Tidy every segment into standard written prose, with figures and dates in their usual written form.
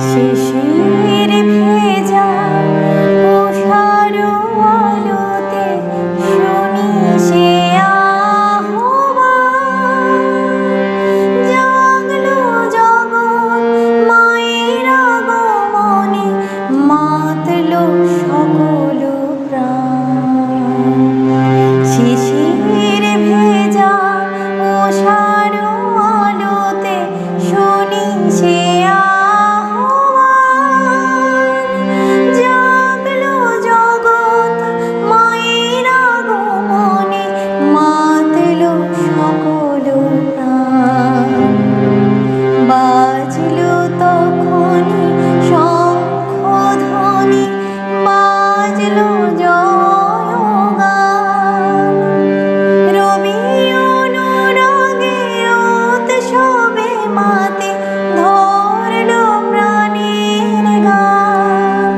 শিশির ভেজা উষার আলোতে শুনি সে আহ্বান। জাগলো জগৎ মায়ের আগমনে, মাতলো সকল প্রাণ। শিশির ভেজা উষার আলোতে শুনি সে বাজলো তখনই শঙ্খধ্বনি, বাজলো জয়গান। রবি অনুরাগে উৎসবে মাতে ধরলো প্রাণের গান,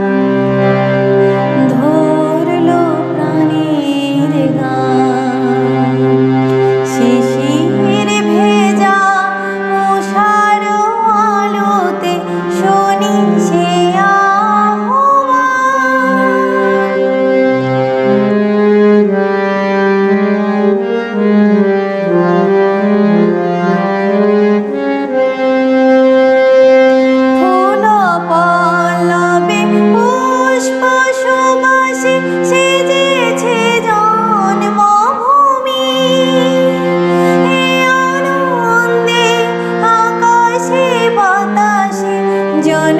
ধরলো প্রাণের গান। শিশির ভেজা উষার আলোতে শুনি সে ফুল পল্লবে পুষ্প সুবাসে সেজেছে জন্মভূমি। এ আনন্দে আকাশে বাতাসে জন